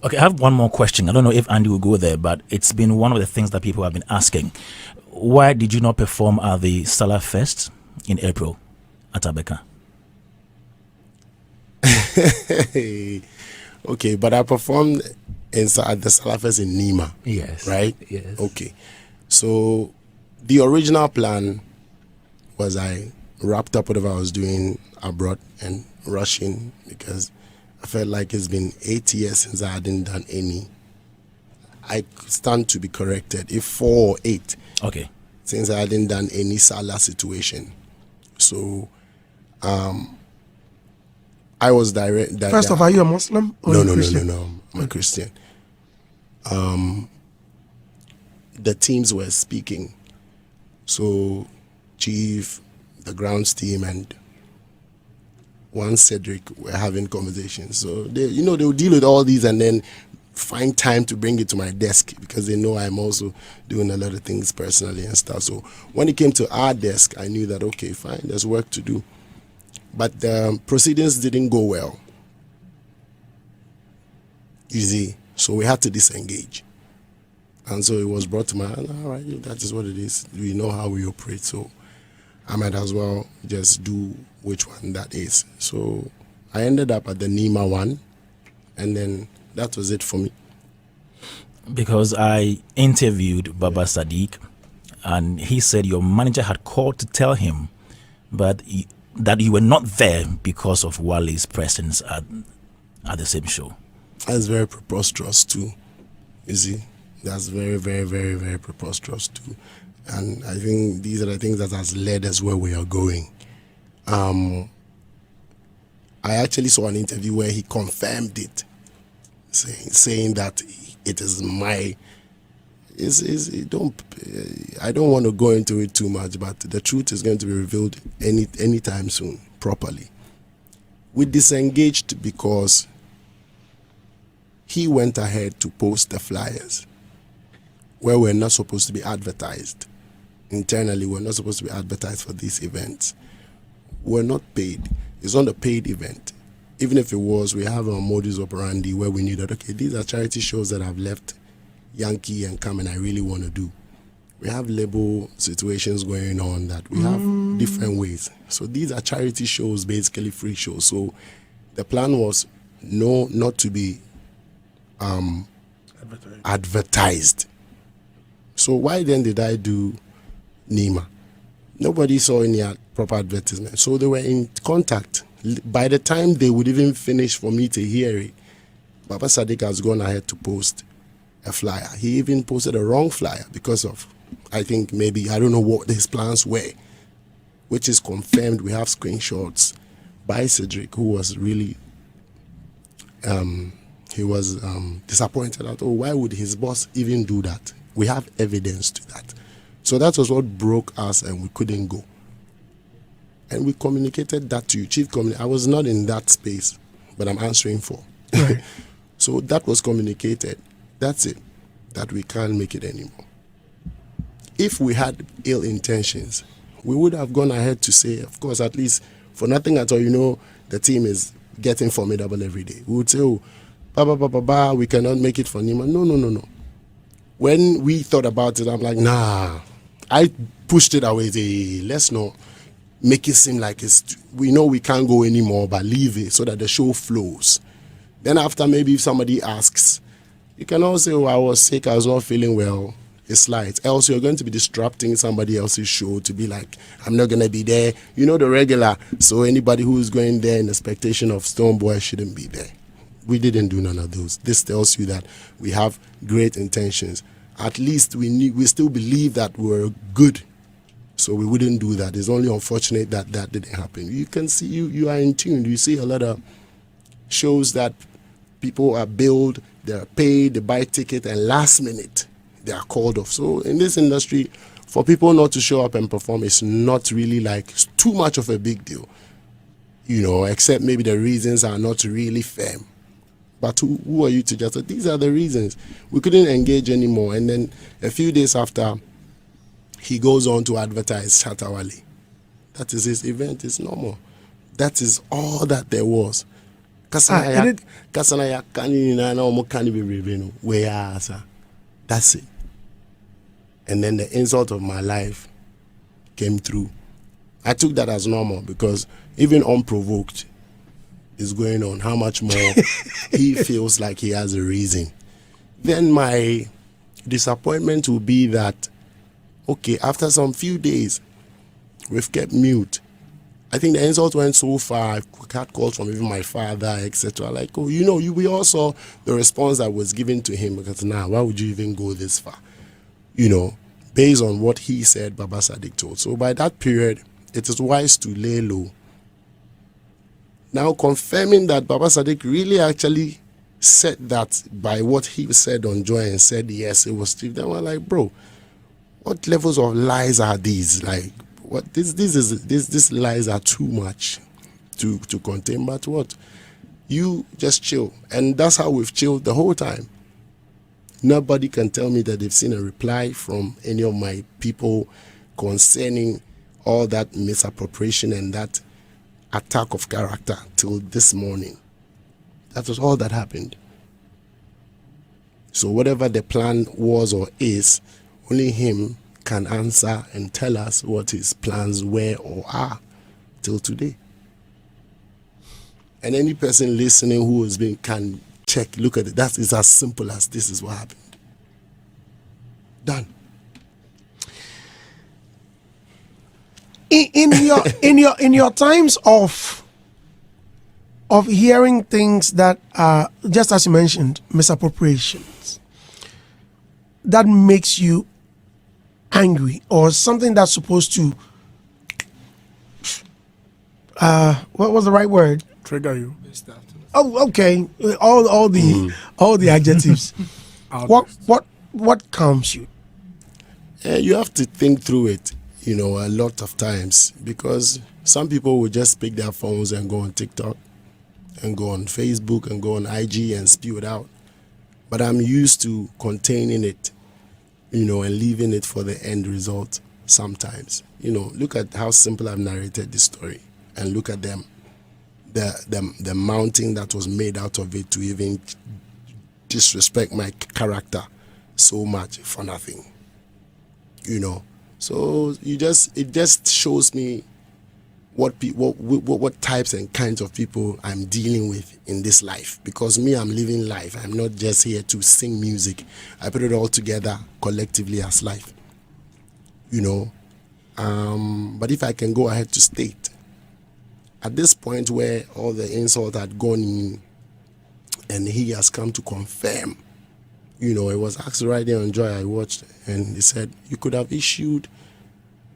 Okay, I have one more question. I don't know if Andy will go there, but it's been one of the things that people have been asking. Why did you not perform at the Salah Fest in April at Abeka? Okay, but I performed at the Salah Fest in Nima. Yes. Right? Yes. Okay. So the original plan was I wrapped up whatever I was doing abroad and rushing because I felt like it's been 8 years since I hadn't done any. I stand to be corrected. If 4 or 8. Okay. Since I hadn't done any Salah situation. So I was direct. First off, are you a Muslim or no, a Christian? No. I'm a Christian. The teams were speaking. So Chief, the grounds team, and one Sadiq were having conversations. So they will deal with all these and then find time to bring it to my desk because they know I'm also doing a lot of things personally and stuff. So when it came to our desk, I knew that, okay, fine, there's work to do. But the proceedings didn't go well. You see, so we had to disengage. And so it was brought to my hand, all right, that is what it is. We know how we operate, so I might as well just do which one that is. So I ended up at the Nima one, and then that was it for me. Because I interviewed Baba Sadiq, and he said your manager had called to tell him that you were not there because of Wale's presence at the same show. That's very preposterous too, you see. That's very, very, very, very preposterous too. And I think these are the things that has led us where we are going. I actually saw an interview where he confirmed it, saying that it is my. I don't want to go into it too much, but the truth is going to be revealed anytime soon, properly. We disengaged because he went ahead to post the flyers where we're not supposed to be advertised. Internally, we're not supposed to be advertised for these events. We're not paid. It's not a paid event. Even if it was, we have a modus operandi where we knew that, okay, these are charity shows that I've left Yankee and come and I really want to do. We have label situations going on that we have different ways. So these are charity shows, basically free shows. So the plan was not to be advertised. So why then did I do Nima? Nobody saw any proper advertisement. So they were in contact. By the time they would even finish for me to hear it, Baba Sadiq has gone ahead to post a flyer. He even posted a wrong flyer because of, I think maybe, I don't know what his plans were, which is confirmed. We have screenshots by Cedric, who was really, he was disappointed at, why would his boss even do that? We have evidence to that. So that was what broke us and we couldn't go. And we communicated that to you, Chief. I was not in that space, but I'm answering for. Right. So that was communicated. That's it. That we can't make it anymore. If we had ill intentions, we would have gone ahead to say, of course, at least for nothing at all, the team is getting formidable every day. We would say, we cannot make it for Nima. No. When we thought about it, I'm like, nah. I pushed it away. Let's not make it seem like we know we can't go anymore, but leave it so that the show flows. Then after, maybe if somebody asks, you can also say, I was sick, I was not feeling well. It's light. Else you're going to be disrupting somebody else's show to be like, I'm not going to be there. The regular. So anybody who is going there in expectation of Stonebwoy shouldn't be there. We didn't do none of those. This tells you that we have great intentions. At least we still believe that we're good. So we wouldn't do that. It's only unfortunate that that didn't happen. You can see, you are in tune. You see a lot of shows that people are billed, they're paid, they buy ticket, and last minute they are called off. So in this industry, for people not to show up and perform is not really like too much of a big deal, except maybe the reasons are not really firm. But who are you to just say, these are the reasons. We couldn't engage anymore. And then a few days after, he goes on to advertise Shatawale. That is his event. It's normal. That is all that there was. Kasana ya kani na omo kani bebrebe no. Where asa. That's it. And then the insult of my life came through. I took that as normal because even unprovoked is going on. How much more he feels like he has a reason. Then my disappointment will be that, okay, after some few days, we've kept mute. I think the insult went so far, I had calls from even my father, etc. Like, oh, we all saw the response that was given to him because why would you even go this far? Based on what he said, Baba Sadiq told. So by that period, it is wise to lay low. Now confirming that Baba Sadiq really actually said that by what he said on Joy and said, yes, it was Steve. Then we're like, bro, what levels of lies are these? Like, what these lies are too much to contain. But what? You just chill. And that's how we've chilled the whole time. Nobody can tell me that they've seen a reply from any of my people concerning all that misappropriation and that attack of character till this morning. That was all that happened. So whatever the plan was or is, only him can answer and tell us what his plans were or are till today. And any person listening who has been can check, look at it. That is as simple as this is what happened. Done. In your times of hearing things that are, just as you mentioned, misappropriations, that makes you angry, or something that's supposed to what was the right word? Trigger you. Oh, okay. All the adjectives. What calms you? You have to think through it, a lot of times, because some people will just pick their phones and go on TikTok and go on Facebook and go on IG and spew it out. But I'm used to containing it, and leaving it for the end result sometimes. Look at how simple I've narrated this story, and look at them. The mounting that was made out of it to even disrespect my character so much for nothing. So it just shows me what types and kinds of people I'm dealing with in this life. Because me, I'm living life. I'm not just here to sing music. I put it all together collectively as life. But if I can go ahead to state, at this point where all the insult had gone in and he has come to confirm, it was actually right there on Joy I watched, and he said, you could have issued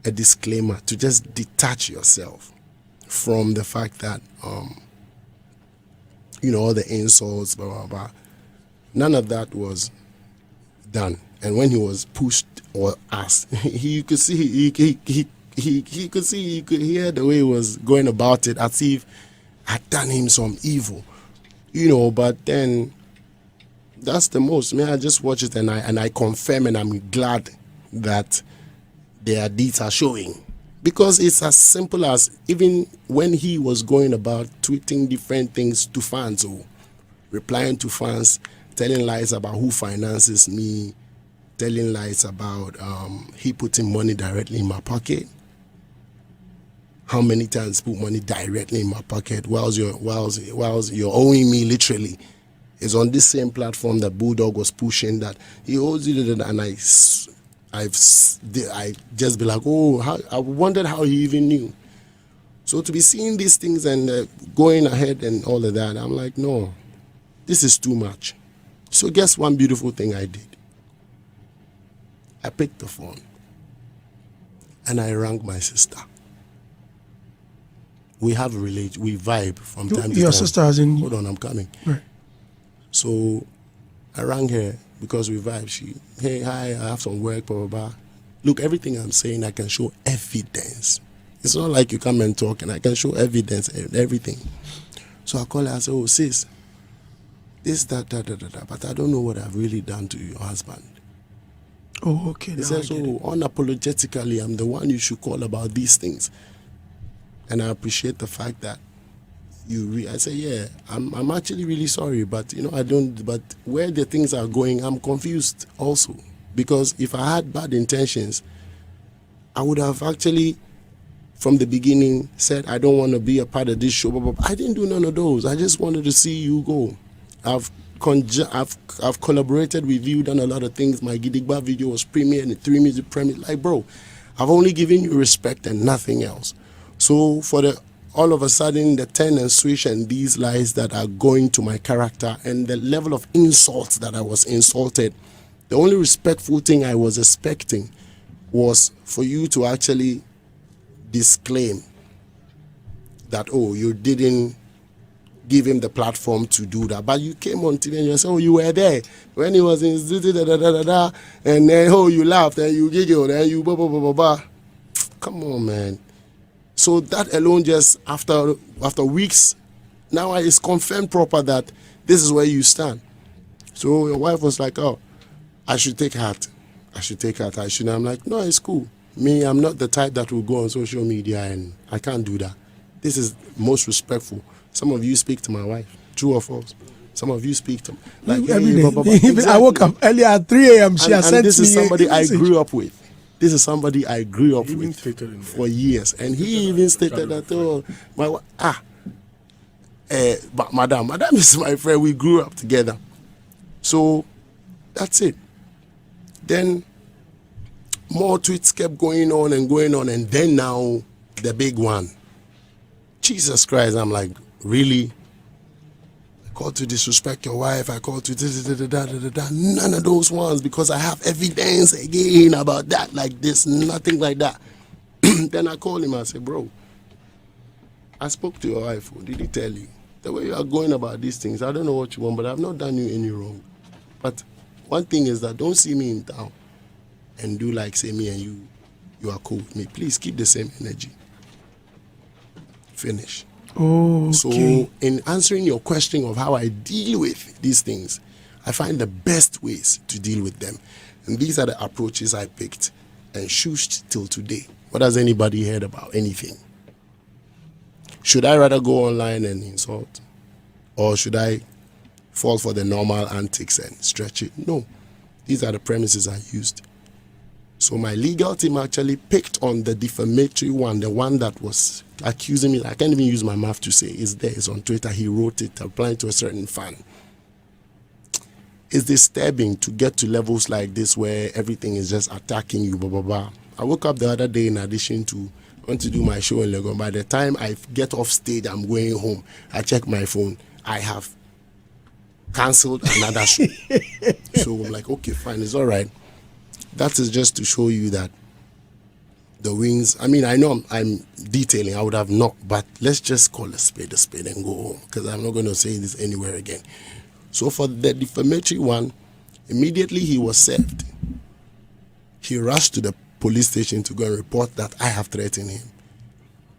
a disclaimer to just detach yourself from the fact that, all the insults, blah, blah, blah. None of that was done. And when he was pushed or asked, he could hear the way he was going about it as if I'd done him some evil, but then that's the most. I just watch it and I confirm, and I'm glad that their deeds are showing. Because it's as simple as, even when he was going about tweeting different things to fans, or replying to fans, telling lies about who finances me, telling lies about he putting money directly in my pocket. How many times put money directly in my pocket whilst you're owing me literally. It's on this same platform that Bulldog was pushing that he owes you, and I just be like, I wondered how he even knew. So to be seeing these things and going ahead and all of that, I'm like, no, this is too much. So guess one beautiful thing I did? I picked the phone and I rang my sister. We have a relation, we vibe from time to time. Your sister as in? Hold on, I'm coming. Right. So I rang her because we vibe. Hey, hi, I have some work, blah, blah, blah. Look, everything I'm saying, I can show evidence. It's not like you come and talk, and I can show evidence and everything. So I call her and say, sis, this, that, but I don't know what I've really done to your husband. Oh, okay. He says, unapologetically, I'm the one you should call about these things. And I appreciate the fact that I say, yeah, I'm actually really sorry, but I don't. But where the things are going, I'm confused also, because if I had bad intentions, I would have actually, from the beginning, said I don't want to be a part of this show. But I didn't do none of those. I just wanted to see you go. I've collaborated with you, done a lot of things. My Gidigba video was premiered in 3 Music Premier. Like, bro, I've only given you respect and nothing else. So for all of a sudden, the turn and switch and these lies that are going to my character and the level of insults that I was insulted, the only respectful thing I was expecting was for you to actually disclaim that, oh, you didn't give him the platform to do that. But you came on TV and you said, oh, you were there when he was in and then, oh, you laughed and you giggled and you blah, blah, blah, blah, blah. Come on, man. So that alone, just after weeks, now it's confirmed proper that this is where you stand. So your wife was like, oh, I should take heart. I'm like, no, it's cool. Me, I'm not the type that will go on social media, and I can't do that. This is most respectful. Some of you speak to my wife, true or false. Some of you speak to me. Like, every day. Exactly. I woke up earlier at 3 a.m. She has sent me this is somebody I message. grew up with. This is somebody I grew up with for years. And he even stated that, oh, but madam is my friend. We grew up together. So that's it. Then more tweets kept going on. And then now the big one. Jesus Christ, I'm like, really? I called to disrespect your wife. I called to none of those ones, because I have evidence again about that, like this, nothing like that. Then I called him. I said, bro, I spoke to your wife. Did he tell you? The way you are going about these things, I don't know what you want, but I've not done you any wrong. But one thing is that don't see me in town and do like, say, me and you are cool with me. Please keep the same energy. Finish. Oh, okay. So in answering your question of how I deal with these things, I find the best ways to deal with them. And these are the approaches I picked and shushed till today. What has anybody heard about anything? Should I rather go online and insult? Or should I fall for the normal antics and stretch it? No. These are the premises I used. So my legal team actually picked on the defamatory one, the one that was accusing me. I can't even use my mouth to say it's there. It's on Twitter. He wrote it, applying to a certain fan. It's disturbing to get to levels like this where everything is just attacking you, blah, blah, blah. I woke up the other day, in addition to want to do my show in Legon. By the time I get off stage, I'm going home. I check my phone. I have cancelled another show. So I'm like, okay, fine, it's all right. That is just to show you that the wings, I mean, I know I'm detailing, I would have not, but let's just call a spade and go home, because I'm not going to say this anywhere again. So for the defamatory one, immediately he was served. He rushed to the police station to go and report that I have threatened him.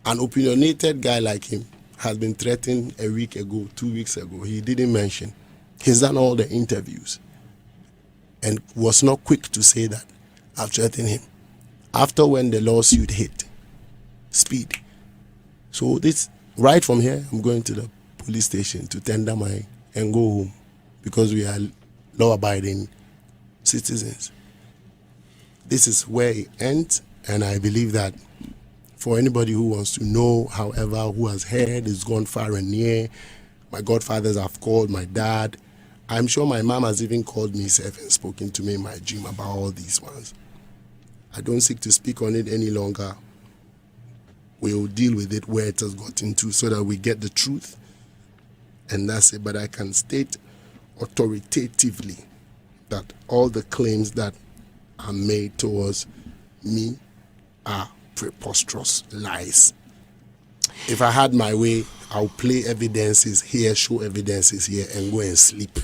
An opinionated guy like him has been threatened a week ago, 2 weeks ago. He didn't mention. He's done all the interviews and was not quick to say that I've threatened him. After when the lawsuit hit, speed. So this, right from here, I'm going to the police station to tender my and go home, because we are law-abiding citizens. This is where it ends, and I believe that for anybody who wants to know, however, who has heard, has gone far and near, my godfathers have called, my dad. I'm sure my mom has even called me and spoken to me in my dream about all these ones. I don't seek to speak on it any longer. We'll deal with it where it has gotten to, so that we get the truth. And that's it. But I can state authoritatively that all the claims that are made towards me are preposterous lies. If I had my way, I'll play evidences here, show evidences here, and go and sleep.